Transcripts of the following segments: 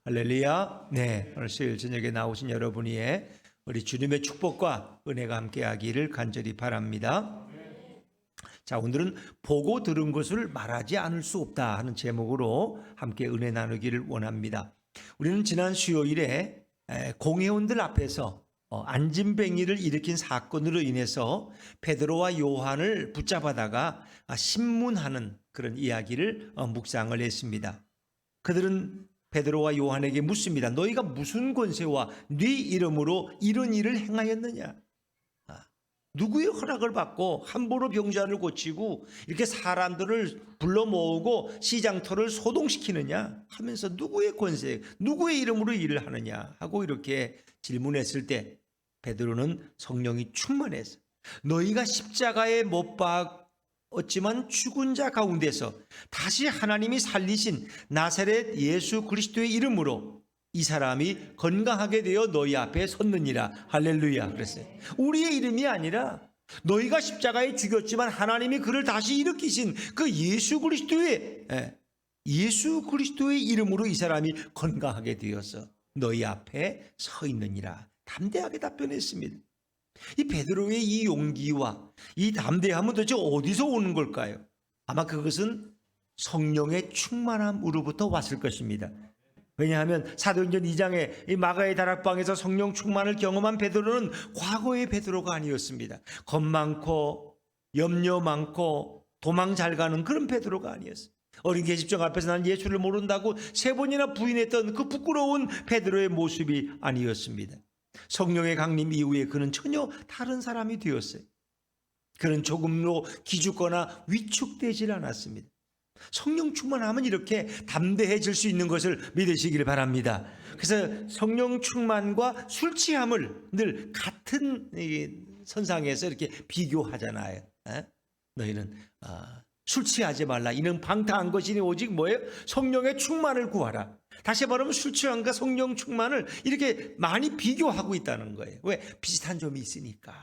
할렐루야. 네, 오늘 수요일 저녁에 나오신 여러분의 우리 주님의 축복과 은혜가 함께하기를 간절히 바랍니다. 자, 오늘은 보고 들은 것을 말하지 않을 수 없다 하는 제목으로 함께 은혜 나누기를 원합니다. 우리는 지난 수요일에 공회원들 앞에서 안진뱅이를 일으킨 사건으로 인해서 베드로와 요한을 붙잡아다가 신문하는 그런 이야기를 묵상을 했습니다. 그들은 베드로와 요한에게 묻습니다. 너희가 무슨 권세와 네 이름으로 이런 일을 행하였느냐? 누구의 허락을 받고 함부로 병자를 고치고 이렇게 사람들을 불러 모으고 시장터를 소동시키느냐 하면서 누구의 권세, 누구의 이름으로 일을 하느냐 하고 이렇게 질문했을 때 베드로는 성령이 충만해서 너희가 십자가에 못 박았지만 죽은 자 가운데서 다시 하나님이 살리신 나사렛 예수 그리스도의 이름으로 이 사람이 건강하게 되어 너희 앞에 섰느니라. 할렐루야. 그랬어요. 우리의 이름이 아니라 너희가 십자가에 죽였지만 하나님이 그를 다시 일으키신 그 예수 그리스도의 이름으로 이 사람이 건강하게 되어서 너희 앞에 서 있느니라. 담대하게 답변했습니다. 이 베드로의 이 용기와 이 담대함은 도대체 어디서 오는 걸까요? 아마 그것은 성령의 충만함으로부터 왔을 것입니다. 왜냐하면 사도행전 2장에 이 마가의 다락방에서 성령 충만을 경험한 베드로는 과거의 베드로가 아니었습니다. 겁 많고 염려 많고 도망 잘 가는 그런 베드로가 아니었어요. 어린 계집종 앞에서 나는 예수를 모른다고 3번이나 부인했던 그 부끄러운 베드로의 모습이 아니었습니다. 성령의 강림 이후에 그는 전혀 다른 사람이 되었어요. 그는 조금도 기죽거나 위축되질 않았습니다. 성령 충만하면 이렇게 담대해질 수 있는 것을 믿으시길 바랍니다. 그래서 성령 충만과 술 취함을 늘 같은 선상에서 이렇게 비교하잖아요. 너희는 술 취하지 말라. 이는 방탕한 것이니 오직 뭐예요? 성령의 충만을 구하라. 다시 말하면 술 취함과 성령 충만을 이렇게 많이 비교하고 있다는 거예요. 왜? 비슷한 점이 있으니까.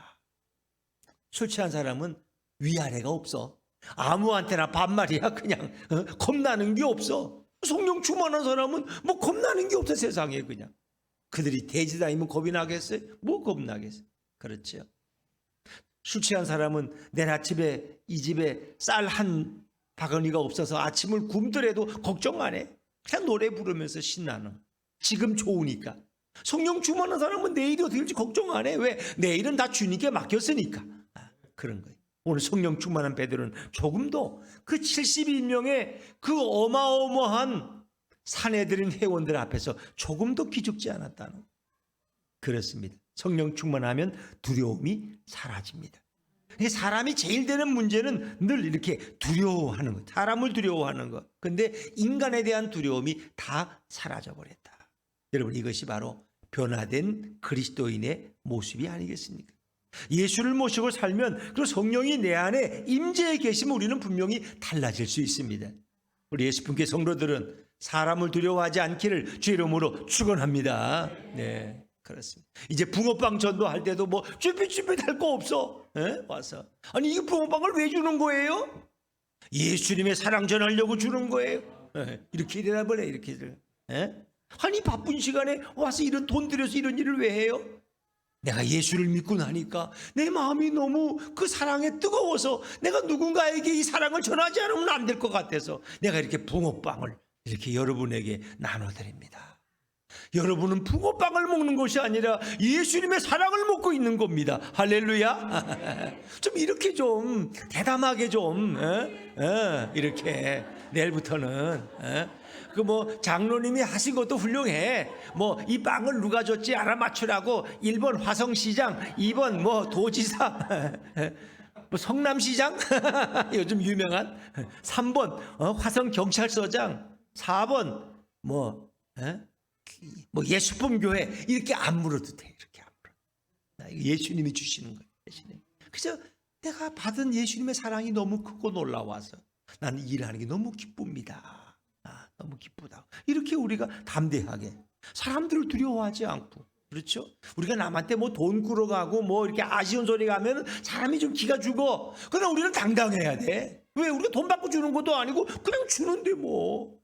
술 취한 사람은 위아래가 없어. 아무한테나 반말이야. 그냥 겁나는 게 없어. 성령 충만한 사람은 뭐 겁나는 게 없어. 세상에 그냥. 그들이 돼지 다니면 겁이 나겠어요? 뭐 겁나겠어요? 그렇죠. 술 취한 사람은 내일 아침에 이 집에 쌀 한 바구니가 없어서 아침을 굶더라도 걱정 안 해. 그냥 노래 부르면서 신나는. 지금 좋으니까. 성령 충만한 사람은 내일이 어떻게 될지 걱정 안 해. 왜? 내일은 다 주님께 맡겼으니까. 그런 거예요. 오늘 성령 충만한 베드로는 조금도 그 71명의 그 어마어마한 사내들인 회원들 앞에서 조금도 기죽지 않았다는. 그렇습니다. 성령 충만하면 두려움이 사라집니다. 사람이 제일 되는 문제는 늘 이렇게 두려워하는 것, 사람을 두려워하는 것. 근데 인간에 대한 두려움이 다 사라져버렸다. 여러분, 이것이 바로 변화된 그리스도인의 모습이 아니겠습니까? 예수를 모시고 살면 그 성령이 내 안에 임재해 계시면 우리는 분명히 달라질 수 있습니다. 우리 예수분께 성도들은 사람을 두려워하지 않기를 주 이름으로 축원합니다. 네, 그렇습니다. 이제 붕어빵 전도할 때도 뭐 쭈삣쭈삣할 거 없어. 와서 아니 이 붕어빵을 왜 주는 거예요? 예수님의 사랑 전하려고 주는 거예요. 이렇게 대답을 해. 이렇게 아니 바쁜 시간에 와서 이런 돈 들여서 이런 일을 왜 해요? 내가 예수를 믿고 나니까 내 마음이 너무 그 사랑에 뜨거워서 내가 누군가에게 이 사랑을 전하지 않으면 안 될 것 같아서 내가 이렇게 붕어빵을 이렇게 여러분에게 나눠드립니다. 여러분은 붕어빵을 먹는 것이 아니라 예수님의 사랑을 먹고 있는 겁니다. 할렐루야. 좀 이렇게 좀 대담하게 좀 이렇게 내일부터는 그 뭐 장로님이 하신 것도 훌륭해. 뭐 이 빵을 누가 줬지 알아맞추라고 1번 화성시장, 2번 뭐 도지사, 뭐 성남시장 요즘 유명한 3번 화성경찰서장, 4번 뭐 예수품교회 이렇게 안 물어도 돼. 이렇게 안 물어. 예수님이 주시는 거예요. 예수님. 그래서 내가 받은 예수님의 사랑이 너무 크고 놀라워서 나는 일하는 게 너무 기쁩니다. 너무 기쁘다. 이렇게 우리가 담대하게 사람들을 두려워하지 않고, 그렇죠? 우리가 남한테 뭐 돈 끌어가고 뭐 이렇게 아쉬운 소리가 하면 사람이 좀 기가 죽어. 그러나 우리는 당당해야 돼. 왜? 우리가 돈 받고 주는 것도 아니고 그냥 주는데 뭐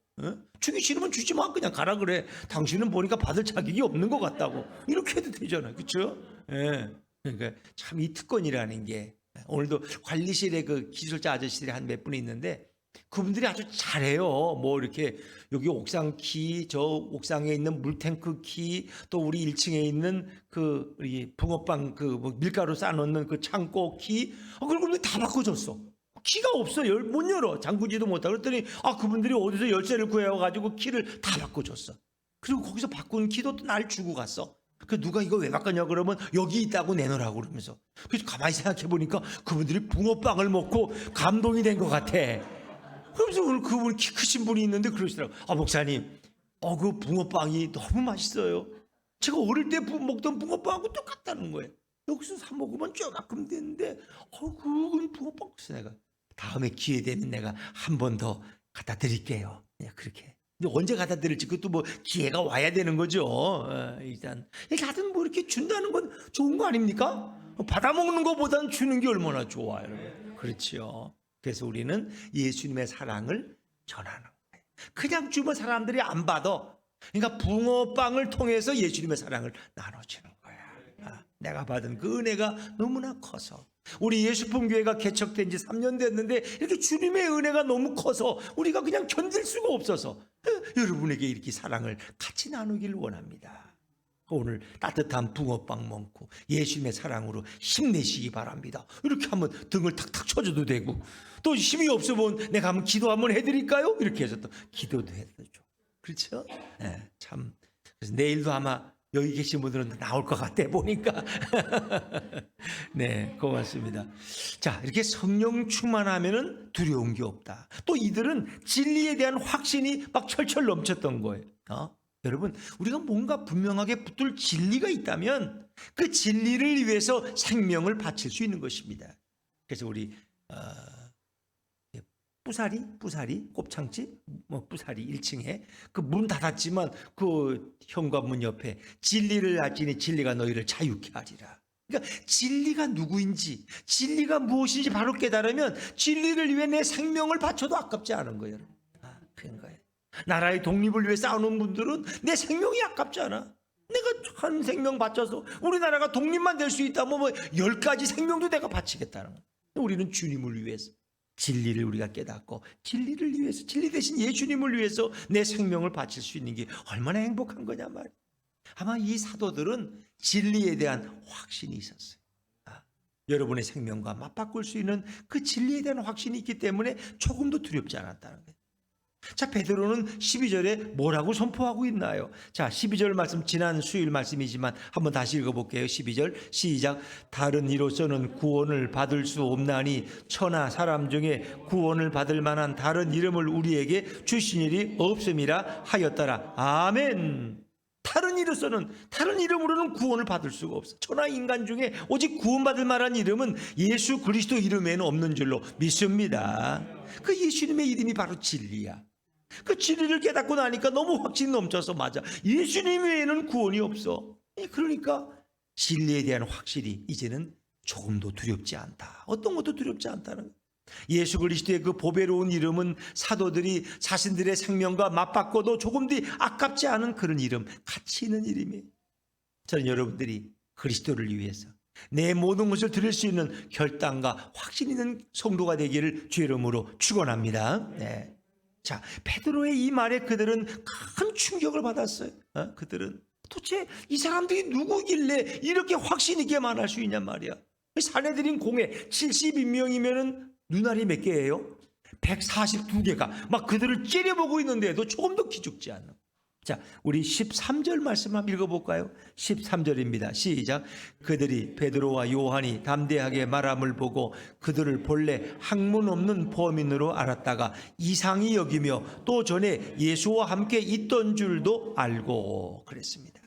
주기 싫으면 주지 마. 그냥 가라 그래. 당신은 보니까 받을 자격이 없는 것 같다고. 이렇게 해도 되잖아요. 그렇죠? 예. 그러니까 참 이 특권이라는 게 오늘도 관리실에 그 기술자 아저씨들이 한 몇 분이 있는데 그분들이 아주 잘해요. 뭐 이렇게 여기 옥상 키, 저 옥상에 있는 물탱크 키, 또 우리 1층에 있는 그 우리 붕어빵 그 뭐 밀가루 싸놓는 그 창고 키, 그걸 다 바꿔줬어. 키가 없어. 못 열어. 잠그지도 못하고. 그랬더니 그분들이 어디서 열쇠를 구해와가지고 키를 다 바꿔줬어. 그리고 거기서 바꾼 키도 또 날 주고 갔어. 그 누가 이거 왜 바꿨냐 그러면 여기 있다고 내놓으라고 그러면서. 그래서 가만히 생각해 보니까 그분들이 붕어빵을 먹고 감동이 된 것 같아. 그러면서 오늘 그분 키 크신 분이 있는데 그러시더라고. 목사님, 그 붕어빵이 너무 맛있어요. 제가 어릴 때 먹던 붕어빵하고 똑같다는 거예요. 여기서 사 먹으면 쪼만큼 되는데, 그건 붕어빵. 그래서 내가 다음에 기회 되면 내가 한 번 더 갖다 드릴게요. 그냥 그렇게. 근데 언제 갖다 드릴지 그것도 뭐 기회가 와야 되는 거죠. 일단 하여튼 뭐 이렇게 준다는 건 좋은 거 아닙니까? 받아 먹는 것보다는 주는 게 얼마나 좋아요. 그렇지요. 그래서 우리는 예수님의 사랑을 전하는 거예요. 그냥 주면 사람들이 안 받아. 그러니까 붕어빵을 통해서 예수님의 사랑을 나눠주는 거야. 내가 받은 그 은혜가 너무나 커서 우리 예수품교회가 개척된 지 3년 됐는데 이렇게 주님의 은혜가 너무 커서 우리가 그냥 견딜 수가 없어서 여러분에게 이렇게 사랑을 같이 나누기를 원합니다. 오늘 따뜻한 붕어빵 먹고 예수님의 사랑으로 힘내시기 바랍니다. 이렇게 하면 등을 탁탁 쳐줘도 되고, 또 힘이 없으면 내가 한번 기도 한번 해드릴까요? 이렇게 해서 또 기도도 해드리죠. 그렇죠? 네, 참. 그래서 내일도 아마 여기 계신 분들은 나올 것 같아 보니까. 네, 고맙습니다. 자, 이렇게 성령 충만하면은 두려운 게 없다. 또 이들은 진리에 대한 확신이 막 철철 넘쳤던 거예요. 여러분, 우리가 뭔가 분명하게 붙들 진리가 있다면 그 진리를 위해서 생명을 바칠 수 있는 것입니다. 그래서 우리 뿌사리 곱창집 뿌사리 1층에 그 문 닫았지만 그 현관문 옆에 진리를 알지니 진리가 너희를 자유케 하리라. 그러니까 진리가 누구인지, 진리가 무엇인지 바로 깨달으면 진리를 위해 내 생명을 바쳐도 아깝지 않은 거예요. 그런 거예요. 나라의 독립을 위해 싸우는 분들은 내 생명이 아깝지 않아. 내가 한 생명 바쳐서 우리나라가 독립만 될 수 있다면 뭐 10가지 생명도 내가 바치겠다는 거예요. 우리는 주님을 위해서, 진리를 우리가 깨닫고 진리를 위해서, 진리 대신 예수님을 위해서 내 생명을 바칠 수 있는 게 얼마나 행복한 거냐 말이에요. 아마 이 사도들은 진리에 대한 확신이 있었어요. 여러분의 생명과 맞바꿀 수 있는 그 진리에 대한 확신이 있기 때문에 조금도 두렵지 않았다는 거예요. 자, 베드로는 12절에 뭐라고 선포하고 있나요? 자, 12절 말씀 지난 수요일 말씀이지만 한번 다시 읽어볼게요. 12절 시작. 다른 이로서는 구원을 받을 수 없나니 천하 사람 중에 구원을 받을 만한 다른 이름을 우리에게 주신 일이 없음이라 하였더라. 아멘. 다른 이로서는, 다른 이름으로는 구원을 받을 수가 없어. 천하 인간 중에 오직 구원받을 만한 이름은 예수 그리스도 이름에는 없는 줄로 믿습니다. 그 예수님의 이름이 바로 진리야. 그 진리를 깨닫고 나니까 너무 확신이 넘쳐서 맞아. 예수님 외에는 구원이 없어. 그러니까 진리에 대한 확실히 이제는 조금도 두렵지 않다. 어떤 것도 두렵지 않다는 거예요. 예수 그리스도의 그 보배로운 이름은 사도들이 자신들의 생명과 맞바꿔도 조금도 아깝지 않은 그런 이름, 가치 있는 이름이에요. 저는 여러분들이 그리스도를 위해서 내 모든 것을 드릴 수 있는 결단과 확신 있는 성도가 되기를 주의 이름으로 축원합니다. 네. 자, 베드로의 이 말에 그들은 큰 충격을 받았어요. 그들은 도대체 이 사람들이 누구길래 이렇게 확신 있게 말할 수 있냔 말이야. 사내들인 공회 72명이면은 눈알이 몇 개예요? 142개가 막 그들을 째려보고 있는데도 조금도 기죽지 않는. 자, 우리 13절 말씀 한번 읽어볼까요? 13절입니다. 시작. 그들이 베드로와 요한이 담대하게 말함을 보고 그들을 본래 학문 없는 범인으로 알았다가 이상히 여기며 또 전에 예수와 함께 있던 줄도 알고 그랬습니다.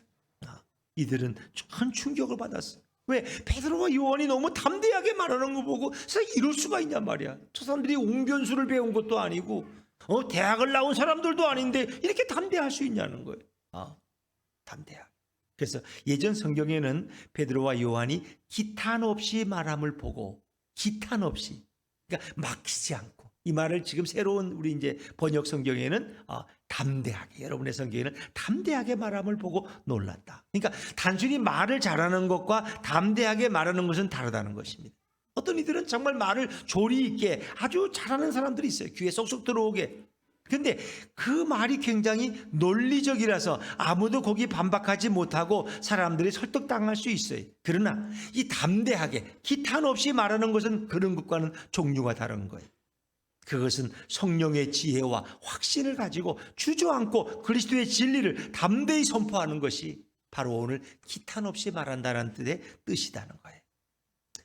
이들은 큰 충격을 받았어요. 왜? 베드로와 요한이 너무 담대하게 말하는 거 보고 세상에 이럴 수가 있냔 말이야. 저 사람들이 웅변수를 배운 것도 아니고 대학을 나온 사람들도 아닌데 이렇게 담대할 수 있냐는 거예요. 담대하게. 그래서 예전 성경에는 베드로와 요한이 기탄 없이 말함을 보고, 기탄 없이, 그러니까 막히지 않고, 이 말을 지금 새로운 우리 이제 번역 성경에는 담대하게, 여러분의 성경에는 담대하게 말함을 보고 놀랐다. 그러니까 단순히 말을 잘하는 것과 담대하게 말하는 것은 다르다는 것입니다. 어떤 이들은 정말 말을 조리 있게 아주 잘하는 사람들이 있어요. 귀에 쏙쏙 들어오게. 근데 그 말이 굉장히 논리적이라서 아무도 거기 반박하지 못하고 사람들이 설득당할 수 있어요. 그러나 이 담대하게 기탄 없이 말하는 것은 그런 것과는 종류가 다른 거예요. 그것은 성령의 지혜와 확신을 가지고 주저앉고 그리스도의 진리를 담대히 선포하는 것이 바로 오늘 기탄 없이 말한다는 뜻이라는 거예요.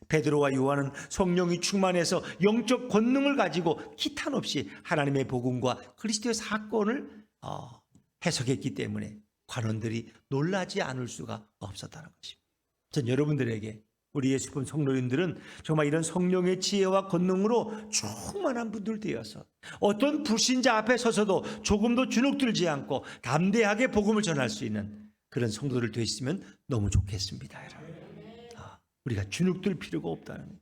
베드로와 요한은 성령이 충만해서 영적 권능을 가지고 기탄 없이 하나님의 복음과 그리스도의 사건을 해석했기 때문에 관원들이 놀라지 않을 수가 없었다는 것입니다. 전 여러분들에게 우리 예수품 성도님들은 정말 이런 성령의 지혜와 권능으로 충만한 분들 되어서 어떤 불신자 앞에 서서도 조금도 주눅들지 않고 담대하게 복음을 전할 수 있는 그런 성도들 되시면 너무 좋겠습니다. 여러분. 우리가 주눅들 필요가 없다는 거예요.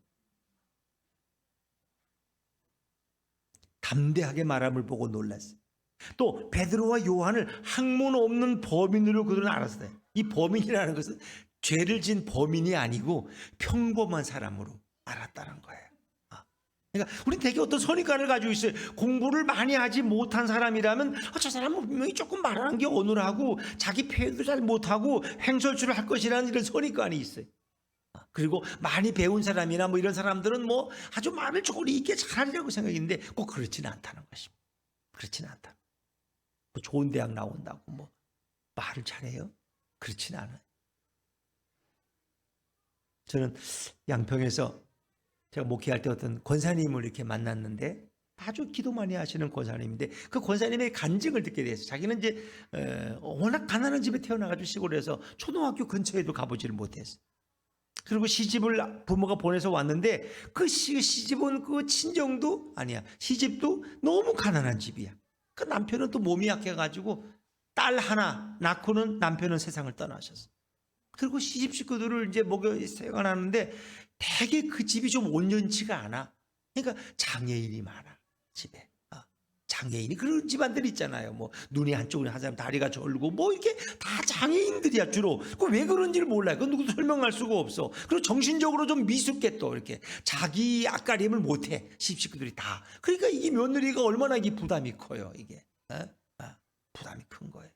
담대하게 말함을 보고 놀랐어요. 또 베드로와 요한을 학문 없는 범인으로 그들은 알았어요. 이 범인이라는 것은 죄를 진 범인이 아니고 평범한 사람으로 알았다는 거예요. 그러니까 우리는 되게 어떤 선입관을 가지고 있어요. 공부를 많이 하지 못한 사람이라면 저 사람은 분명히 조금 말하는 게 어눌하고 자기 표현도 잘 못하고 횡설수를 할 것이라는 이런 선입관이 있어요. 그리고 많이 배운 사람이나 뭐 이런 사람들은 뭐 아주 말을 조리 있게 잘하리라고 생각했는데 꼭 그렇지는 않다는 것입니다. 그렇지는 않다. 뭐 좋은 대학 나온다고 뭐 말을 잘해요? 그렇지는 않아요. 저는 양평에서 제가 목회할 때 어떤 권사님을 이렇게 만났는데 아주 기도 많이 하시는 권사님인데 그 권사님의 간증을 듣게 됐어요. 자기는 이제 워낙 가난한 집에 태어나가지고 시골에서 초등학교 근처에도 가보지를 못했어요. 그리고 시집을 부모가 보내서 왔는데 그 시집은 그 친정도 아니야. 시집도 너무 가난한 집이야. 그 남편은 또 몸이 약해가지고 딸 하나 낳고는 남편은 세상을 떠나셨어. 그리고 시집 식구들을 이제 먹여 세관하는데 되게 그 집이 좀 온전치가 않아. 그러니까 장애인이 많아 집에. 장애인이 그런 집안들 있잖아요. 뭐 눈이 한쪽으로 한 사람 다리가 절고 뭐 이렇게 다 장애인들이야 주로. 그 왜 그런지를 몰라요. 그건 누구도 설명할 수가 없어. 그리고 정신적으로 좀 미숙해 또 이렇게 자기 앞가림을 못해 식구들이 다. 그러니까 이 며느리가 얼마나 이게 부담이 커요 이게. 부담이 큰 거예요.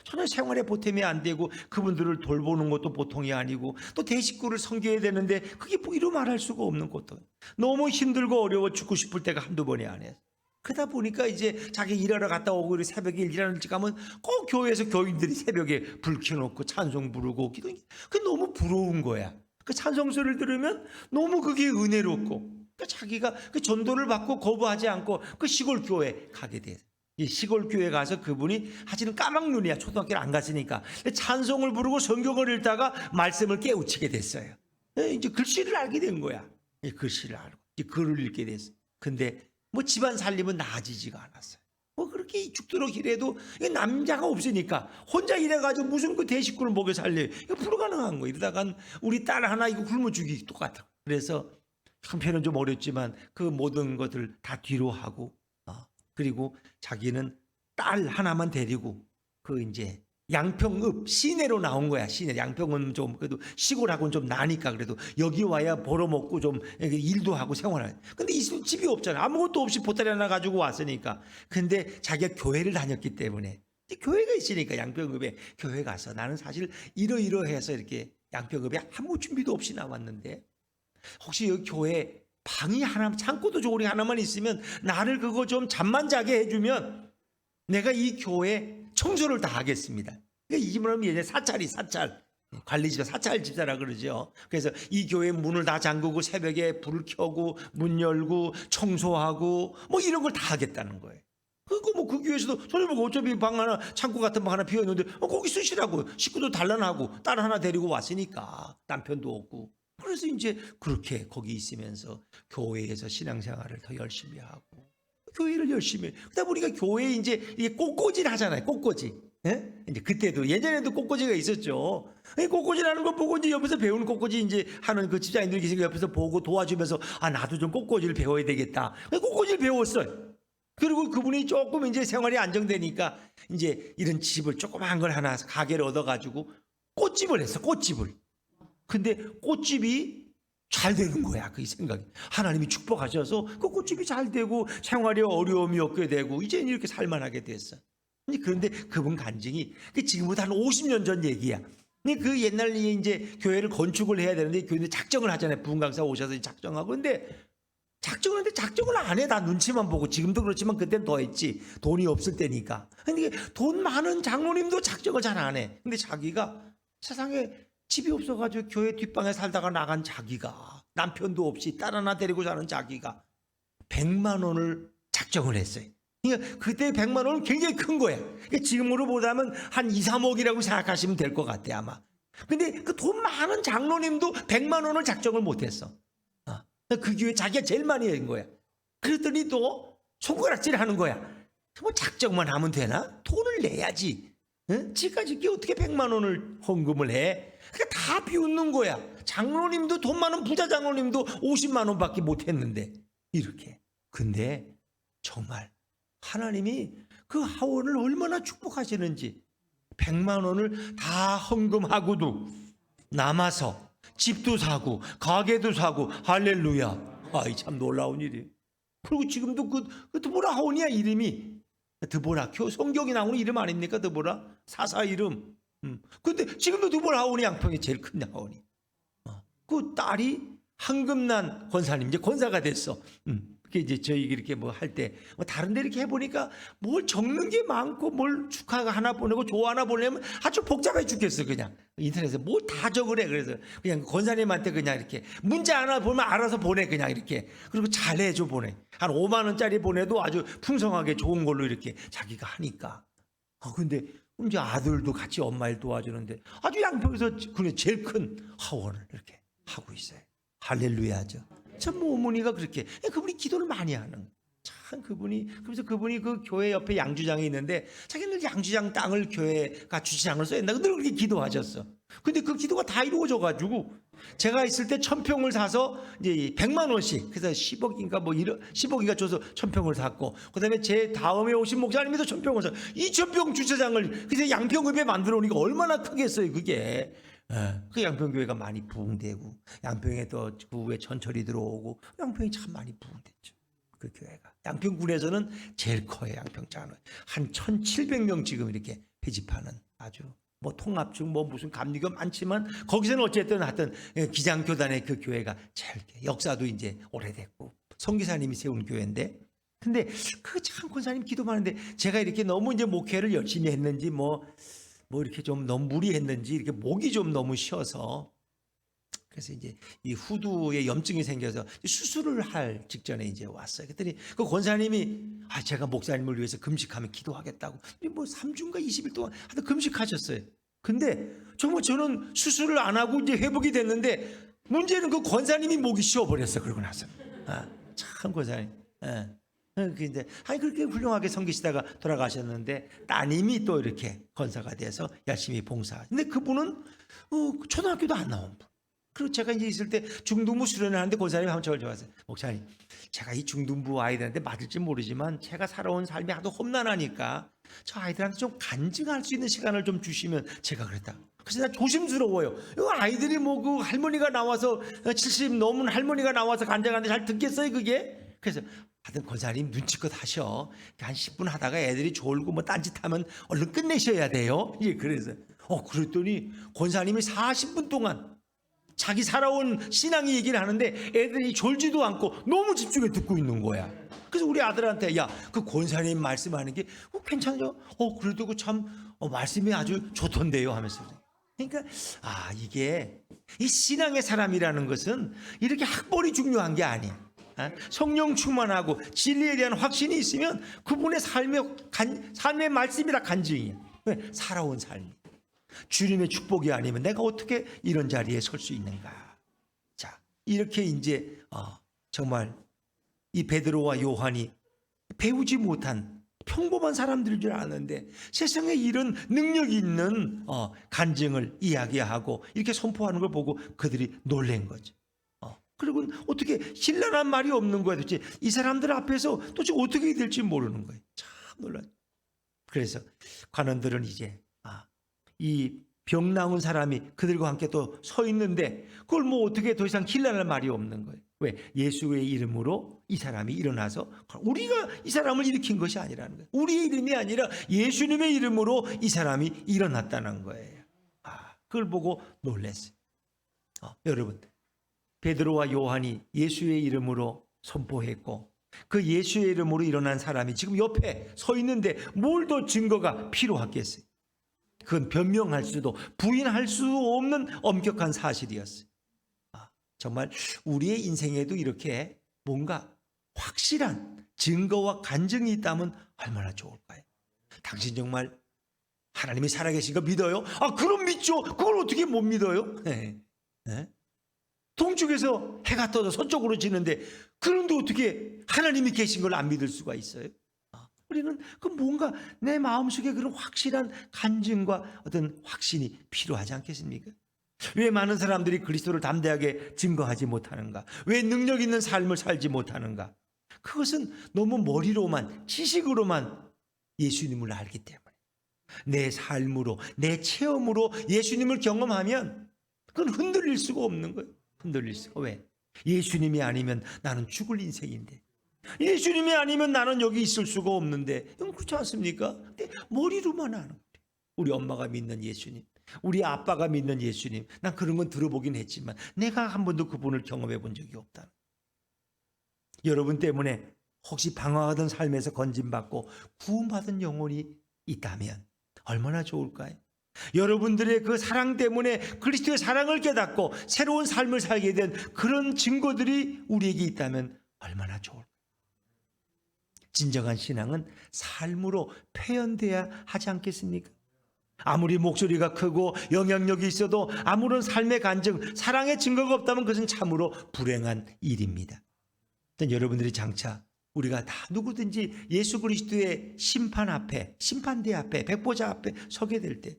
전혀 생활에 보탬이 안 되고 그분들을 돌보는 것도 보통이 아니고 또 대식구를 섬겨야 되는데 그게 뭐 이루 말할 수가 없는 것도 너무 힘들고 어려워 죽고 싶을 때가 한두 번이 아니에요. 그러다 보니까 이제 자기 일하러 갔다 오고 새벽에 일하는 집 가면 꼭 교회에서 교인들이 새벽에 불 켜놓고 찬송 부르고 기도. 그게 너무 부러운 거야. 그 찬송 소리를 들으면 너무 그게 은혜롭고 그러니까 자기가 그 전도를 받고 거부하지 않고 그 시골 교회 가게 돼요. 이 시골 교회 가서 그분이 사실은 까막눈이야. 초등학교를 안 갔으니까 찬송을 부르고 성경을 읽다가 말씀을 깨우치게 됐어요. 이제 글씨를 알게 된 거야. 글씨를 알고 이제 글을 읽게 됐어. 근데 뭐 집안 살림은 나아지지가 않았어요. 뭐 그렇게 죽도록 일해도 남자가 없으니까 혼자 일해가지고 무슨 그 대식구를 먹여 살려요. 이거 불가능한 거예요. 이러다간 우리 딸 하나 이거 굶어 죽이기 똑같아. 그래서 한편은 좀 어렵지만 그 모든 것들 다 뒤로 하고 그리고 자기는 딸 하나만 데리고 그 이제 양평읍 시내로 나온 거야. 시내. 양평은 좀 그래도 시골하고는 좀 나니까 그래도 여기 와야 벌어먹고 좀 일도 하고 생활해. 근데 이 집이 없잖아. 아무것도 없이 보따리 하나 가지고 왔으니까. 근데 자기가 교회를 다녔기 때문에 교회가 있으니까 양평읍에 교회 가서 나는 사실 이러이러해서 이렇게 양평읍에 아무 준비도 없이 나왔는데 혹시 여기 교회 방이 하나 창고도 조리 하나만 있으면 나를 그거 좀 잠만 자게 해주면 내가 이 교회 청소를 다 하겠습니다. 그러니까 이 집은 하면 예전에 사찰 관리지가 사찰 집사라 그러죠. 그래서 이 교회 문을 다 잠그고 새벽에 불을 켜고 문 열고 청소하고 뭐 이런 걸 다 하겠다는 거예요. 그거 뭐 그 교회에서도 손해보고 어차피 방 하나 창고 같은 방 하나 비어 있는데 거기 쓰시라고 식구도 단란하고 딸 하나 데리고 왔으니까 남편도 없고. 그래서 이제 그렇게 거기 있으면서 교회에서 신앙생활을 더 열심히 하고 교회를 열심히 해. 그러다 보니까 교회에 이제 이게 꽃꽂이를 하잖아요. 꽃꽂이. 예? 이제 그때도 예전에도 꽃꽂이가 있었죠. 꽃꽂이라는 거 보고 이제 옆에서 배우는 꽃꽂이 이제 하는 그 집사님들이 계시고 옆에서 보고 도와주면서 나도 좀 꽃꽂이를 배워야 되겠다. 꽃꽂이를 배웠어요. 그리고 그분이 조금 이제 생활이 안정되니까 이제 이런 집을 조그만 걸 하나 가게를 얻어가지고 꽃집을 했어, 꽃집을. 근데 꽃집이 잘 되는 거야, 그 생각이. 하나님이 축복하셔서 그 꽃집이 잘 되고 생활에 어려움이 없게 되고 이제 이렇게 살만하게 됐어. 그런데 그분 간증이 지금부터 한 50년 전 얘기야. 그 옛날에 이제 교회를 건축을 해야 되는데 교회는 작정을 하잖아요. 부흥 강사 오셔서 작정하고. 근데 작정을 했는데 작정을 안 해. 다 눈치만 보고. 지금도 그렇지만 그때는 더 했지. 돈이 없을 때니까. 근데 돈 많은 장로님도 작정을 잘 안 해. 근데 자기가 세상에 집이 없어가지고 교회 뒷방에 살다가 나간 자기가, 남편도 없이 딸 하나 데리고 사는 자기가 100만 원을 작정을 했어요. 그러니까 그때 100만 원은 굉장히 큰 거야. 그러니까 지금으로 보자면 한 2, 3억이라고 생각하시면 될 것 같아 아마. 근데 그 돈 많은 장로님도 100만 원을 작정을 못했어. 그 교회 자기가 제일 많이 한 거야. 그랬더니 또 손가락질 하는 거야. 뭐 작정만 하면 되나? 돈을 내야지. 응? 지금까지 어떻게 100만 원을 헌금을 해? 그러니까 다 비웃는 거야. 장로님도 돈 많은 부자 장로님도 50만 원밖에 못 했는데 이렇게. 근데 정말 하나님이 그 하원을 얼마나 축복하시는지 100만 원을 다 헌금하고도 남아서 집도 사고 가게도 사고 할렐루야. 아이 참 놀라운 일이에요. 그리고 지금도 그 드보라 하원이야 이름이. 드보라 성경이 나오는 이름 아닙니까? 드보라 사사 이름. 근데 지금도 드보라 하원이 양평이 제일 큰 하원이. 그 딸이 한금난 권사님 이제 권사가 됐어. 그게 이제 저희 이렇게 뭐 할 때 뭐 다른 데 이렇게 해보니까 뭘 적는 게 많고 뭘 축하 하나 보내고 조 하나 보내면 아주 복잡해 죽겠어. 그냥 인터넷에 뭘 다 적으래. 그래서 그냥 권사님한테 그냥 이렇게 문자 하나 보면 알아서 보내 그냥 이렇게. 그리고 잘해줘 보내. 한 5만 원짜리 보내도 아주 풍성하게 좋은 걸로 이렇게 자기가 하니까. 근데 이제 아들도 같이 엄마를 도와주는데 아주 양평에서 그냥 제일 큰 하원을 이렇게 하고 있어요. 할렐루야죠. 참 어머니가 그렇게 그분이 기도를 많이 하는 참 그분이. 그래서 그분이 그 교회 옆에 양주장이 있는데 자기는 양주장 땅을 교회가 주차장을 써야 된다고 늘 그렇게 기도하셨어. 근데 그 기도가 다 이루어져 가지고 제가 있을 때 1000평을 사서 이제 100만 원씩 그래서 10억인가 뭐 10억인가 줘서 1000평을 샀고 그다음에 제 다음에 오신 목사님도 1000평을 사 2000평 주차장을 그래서 양평읍에 만들어 놓으니까 얼마나 크겠어요 그게. 그 양평교회가 많이 부흥되고 양평에 또 그 후에 전철이 들어오고 양평이 참 많이 부흥됐죠. 그 교회가 양평군에서는 제일 커요. 양평장은 한 1700명 지금 이렇게 회집하는 아주 뭐 통합중 뭐 무슨 감리교 많지만 거기서는 어쨌든 하여튼 기장교단의 그 교회가 제일 역사도 이제 오래됐고 성기사님이 세운 교회인데 근데 그 참 권사님 기도 많은데 제가 이렇게 너무 이제 목회를 열심히 했는지 뭐 이렇게 좀 너무 무리했는지 이렇게 목이 좀 너무 쉬어서 그래서 이제 이 후두에 염증이 생겨서 수술을 할 직전에 이제 왔어요. 그랬더니 그 권사님이 제가 목사님을 위해서 금식하면 기도하겠다고 뭐 3주인가 20일 동안 하여튼 금식하셨어요. 근데 정말 저는 수술을 안 하고 이제 회복이 됐는데 문제는 그 권사님이 목이 쉬어버렸어. 그러고 나서 참 권사님. 근데 그렇게 훌륭하게 섬기시다가 돌아가셨는데 따님이 또 이렇게 권사가 돼서 열심히 봉사. 근데 그분은 초등학교도 안 나온 분. 그리고 제가 이제 있을 때 중등부 수련을 하는데 권사님이 한번 저를 좋아하세요. 목사님, 제가 이 중등부 아이들한테 맞을지 모르지만 제가 살아온 삶이 하도 험난하니까 저 아이들한테 좀 간증할 수 있는 시간을 좀 주시면 제가 그랬다. 그래서 나 조심스러워요. 아이들이 뭐 그 할머니가 나와서 70 넘은 할머니가 나와서 간증하는데 잘 듣겠어요 그게? 그래서 하여튼 권사님 눈치껏 하셔. 한 10분 하다가 애들이 졸고 뭐 딴짓하면 얼른 끝내셔야 돼요. 예, 그래서 그랬더니 권사님이 40분 동안 자기 살아온 신앙의 얘기를 하는데 애들이 졸지도 않고 너무 집중해 듣고 있는 거야. 그래서 우리 아들한테 그 권사님 말씀하는 게 괜찮죠? 그래도 그 참 말씀이 아주 좋던데요 하면서. 그러니까 이게 이 신앙의 사람이라는 것은 이렇게 학벌이 중요한 게 아니야. 성령 충만하고 진리에 대한 확신이 있으면 그분의 삶의 말씀이 다 간증이에요. 왜? 살아온 삶이. 주님의 축복이 아니면 내가 어떻게 이런 자리에 설 수 있는가. 자, 이렇게 이제 정말 이 베드로와 요한이 배우지 못한 평범한 사람들인 줄 아는데 세상에 이런 능력이 있는 간증을 이야기하고 이렇게 선포하는 걸 보고 그들이 놀란 거죠. 그리고 어떻게 신랄한 말이 없는 거야. 도대체 이 사람들 앞에서 도대체 어떻게 될지 모르는 거예요. 참 놀라요. 그래서 관원들은 이제 이 병 나은 사람이 그들과 함께 또 서 있는데 그걸 뭐 어떻게 더 이상 신랄할 말이 없는 거예요. 왜? 예수의 이름으로 이 사람이 일어나서, 우리가 이 사람을 일으킨 것이 아니라는 거예요. 우리의 이름이 아니라 예수님의 이름으로 이 사람이 일어났다는 거예요. 그걸 보고 놀랐어요. 여러분, 베드로와 요한이 예수의 이름으로 선포했고 그 예수의 이름으로 일어난 사람이 지금 옆에 서 있는데 뭘 더 증거가 필요하겠어요? 그건 변명할 수도 부인할 수 없는 엄격한 사실이었어요. 정말 우리의 인생에도 이렇게 뭔가 확실한 증거와 간증이 있다면 얼마나 좋을까요? 당신 정말 하나님이 살아계신 거 믿어요? 그럼 믿죠. 그걸 어떻게 못 믿어요? 네. 동쪽에서 해가 떠서 서쪽으로 지는데 그런데 어떻게 하나님이 계신 걸 안 믿을 수가 있어요? 우리는 그 뭔가 내 마음속에 그런 확실한 간증과 어떤 확신이 필요하지 않겠습니까? 왜 많은 사람들이 그리스도를 담대하게 증거하지 못하는가? 왜 능력 있는 삶을 살지 못하는가? 그것은 너무 머리로만, 지식으로만 예수님을 알기 때문에, 내 삶으로, 내 체험으로 예수님을 경험하면 그건 흔들릴 수가 없는 거예요. 흔들릴 수가. 왜? 예수님이 아니면 나는 죽을 인생인데, 예수님이 아니면 나는 여기 있을 수가 없는데, 그렇지 않습니까? 근데 머리로만 아는 거예요. 우리 엄마가 믿는 예수님, 우리 아빠가 믿는 예수님, 난 그런 건 들어보긴 했지만 내가 한 번도 그분을 경험해 본 적이 없다. 여러분 때문에 혹시 방황하던 삶에서 건진받고 구원받은 영혼이 있다면 얼마나 좋을까요? 여러분들의 그 사랑 때문에 그리스도의 사랑을 깨닫고 새로운 삶을 살게 된 그런 증거들이 우리에게 있다면 얼마나 좋을까요? 진정한 신앙은 삶으로 표현돼야 하지 않겠습니까? 아무리 목소리가 크고 영향력이 있어도 아무런 삶의 간증, 사랑의 증거가 없다면 그것은 참으로 불행한 일입니다. 여러분들이 장차 우리가 다 누구든지 예수 그리스도의 심판 앞에, 심판대 앞에, 백보자 앞에 서게 될 때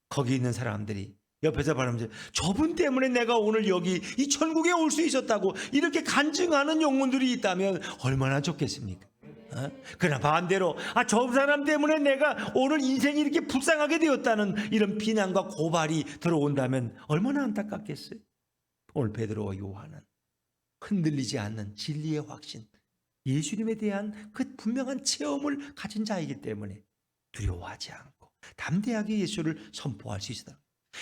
거기 있는 사람들이 옆에서 바라면서 저분 때문에 내가 오늘 여기 이 천국에 올 수 있었다고 이렇게 간증하는 영혼들이 있다면 얼마나 좋겠습니까? 그러나 반대로 저 사람 때문에 내가 오늘 인생이 이렇게 불쌍하게 되었다는 이런 비난과 고발이 들어온다면 얼마나 안타깝겠어요? 오늘 베드로와 요한은 흔들리지 않는 진리의 확신, 예수님에 대한 그 분명한 체험을 가진 자이기 때문에 두려워하지 않고 담대하게 예수를 선포할 수 있다.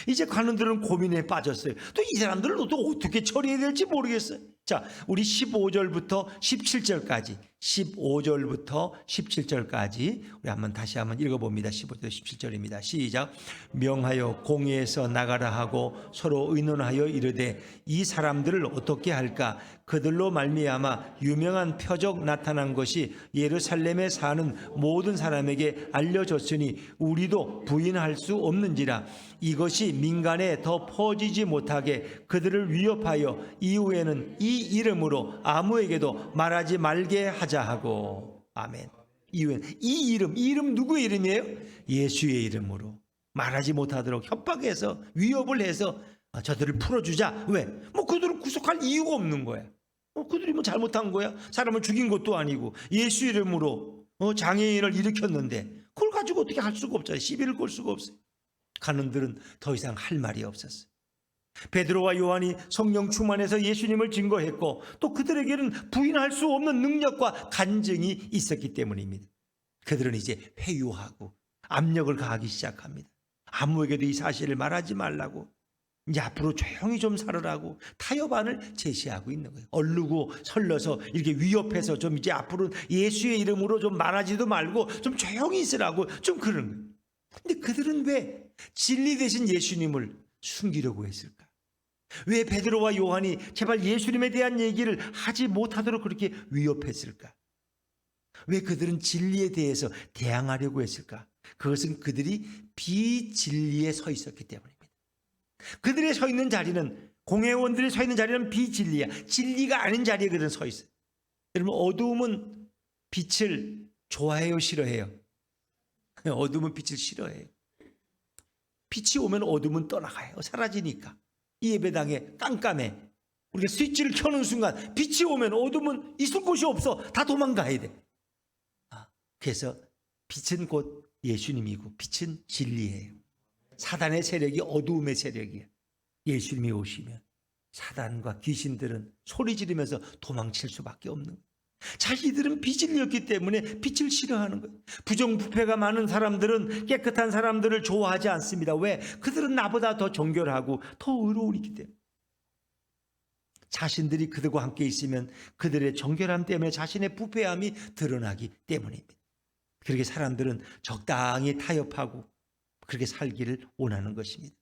이제 관원들은 고민에 빠졌어요. 또 이 사람들을 또 어떻게 처리해야 될지 모르겠어요. 자, 우리 15절부터 17절까지 15절부터 17절까지 우리 다시 한번 읽어봅니다. 15절부터 17절입니다. 시작. 명하여 공회에서 나가라 하고 서로 의논하여 이르되 이 사람들을 어떻게 할까? 그들로 말미암아 유명한 표적 나타난 것이 예루살렘에 사는 모든 사람에게 알려졌으니 우리도 부인할 수 없는지라. 이것이 민간에 더 퍼지지 못하게 그들을 위협하여 이후에는 이 이름으로 아무에게도 말하지 말게 하자 하고. 아멘. 이후에는 이 이름 누구의 이름이에요? 예수의 이름으로 말하지 못하도록 협박해서 위협을 해서 저들을 풀어주자. 왜? 그들을 구속할 이유가 없는 거야. 그들이 잘못한 거야? 사람을 죽인 것도 아니고 예수 이름으로 장애인을 일으켰는데 그걸 가지고 어떻게 할 수가 없잖아요. 시비를 걸 수가 없어요. 관원들은 더 이상 할 말이 없었어요. 베드로와 요한이 성령 충만해서 예수님을 증거했고 또 그들에게는 부인할 수 없는 능력과 간증이 있었기 때문입니다. 그들은 이제 회유하고 압력을 가하기 시작합니다. 아무에게도 이 사실을 말하지 말라고, 이제 앞으로 조용히 좀 살으라고 타협안을 제시하고 있는 거예요. 얼르고 설러서 이렇게 위협해서 좀 이제 앞으로 예수의 이름으로 좀 말하지도 말고 좀 조용히 있으라고 좀 그런 거예요. 근데 그들은 왜 진리 대신 예수님을 숨기려고 했을까? 왜 베드로와 요한이 제발 예수님에 대한 얘기를 하지 못하도록 그렇게 위협했을까? 왜 그들은 진리에 대해서 대항하려고 했을까? 그것은 그들이 비진리에 서 있었기 때문입니다. 그들이 서 있는 자리는, 공회원들이 서 있는 자리는 비진리야. 진리가 아닌 자리에 그들은 서 있어요. 여러분, 어두움은 빛을 좋아해요, 싫어해요? 어둠은 빛을 싫어해요. 빛이 오면 어둠은 떠나가요. 사라지니까. 이 예배당에 깜깜해. 우리가 스위치를 켜는 순간 빛이 오면 어둠은 있을 곳이 없어. 다 도망가야 돼. 그래서 빛은 곧 예수님이고 빛은 진리예요. 사단의 세력이 어두움의 세력이에요. 예수님이 오시면 사단과 귀신들은 소리 지르면서 도망칠 수밖에 없는 거예요. 자기들은 빛이었기 때문에 빛을 싫어하는 거예요. 부정부패가 많은 사람들은 깨끗한 사람들을 좋아하지 않습니다. 왜? 그들은 나보다 더 정결하고 더 의로우니기 때문에. 자신들이 그들과 함께 있으면 그들의 정결함 때문에 자신의 부패함이 드러나기 때문입니다. 그렇게 사람들은 적당히 타협하고 그렇게 살기를 원하는 것입니다.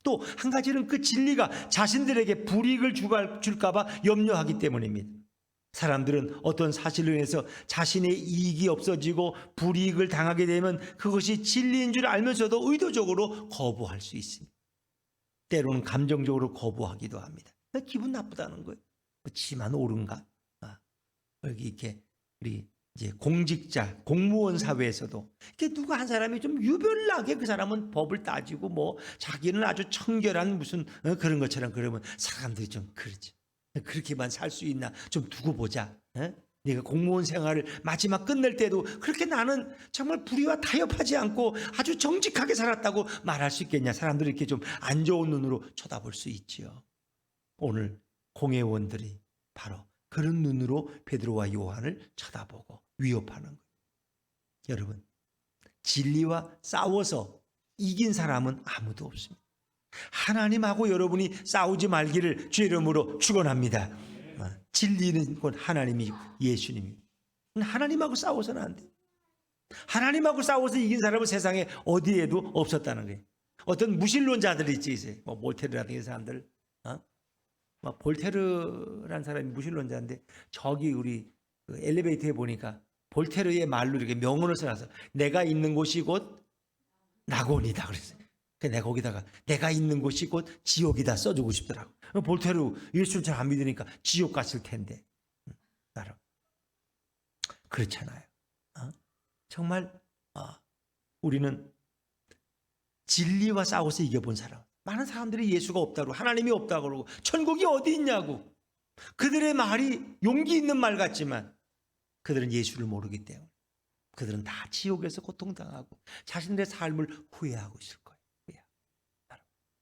또 한 가지는 그 진리가 자신들에게 불이익을 줄까 봐 염려하기 때문입니다. 사람들은 어떤 사실로 인해서 자신의 이익이 없어지고 불이익을 당하게 되면 그것이 진리인 줄 알면서도 의도적으로 거부할 수 있습니다. 때로는 감정적으로 거부하기도 합니다. 기분 나쁘다는 거예요. 그렇지만 옳은가? 여기 이렇게 우리 이제 공직자, 공무원 사회에서도 이렇게 누가 한 사람이 좀 유별나게 그 사람은 법을 따지고 뭐 자기는 아주 청결한 무슨 그런 것처럼 그러면 사람들이 좀 그러지. 그렇게만 살 수 있나 좀 두고 보자. 네가 공무원 생활을 마지막 끝낼 때도 그렇게 나는 정말 불의와 타협하지 않고 아주 정직하게 살았다고 말할 수 있겠냐. 사람들이 이렇게 좀 안 좋은 눈으로 쳐다볼 수 있지요. 오늘 공회원들이 바로 그런 눈으로 베드로와 요한을 쳐다보고 위협하는 거예요. 여러분, 진리와 싸워서 이긴 사람은 아무도 없습니다. 하나님하고 여러분이 싸우지 말기를 주의 이름으로 축원합니다. 진리는 곧 하나님이 예수님이. 하나님하고 싸워서는 안 돼요. 하나님하고 싸워서 이긴 사람은 세상에 어디에도 없었다는 거예요. 어떤 무신론자들이 있지, 뭐 몰테르라든지 사람들, 볼테르라는 사람이 무신론자인데 저기 우리 그 엘리베이터에 보니까 볼테르의 말로 이렇게 명언을 써놔서 내가 있는 곳이 곧 낙원이다 그랬어요. 내가 거기다가 내가 있는 곳이 곧 지옥이다 써주고 싶더라고. 볼테르 예수를 잘 안 믿으니까 지옥 갔을 텐데. 나름 그렇잖아요. 정말 우리는 진리와 싸워서 이겨본 사람. 많은 사람들이 예수가 없다고 하나님이 없다고 그러고 천국이 어디 있냐고. 그들의 말이 용기 있는 말 같지만 그들은 예수를 모르기 때문에 그들은 다 지옥에서 고통당하고 자신들의 삶을 후회하고 있을 거예요.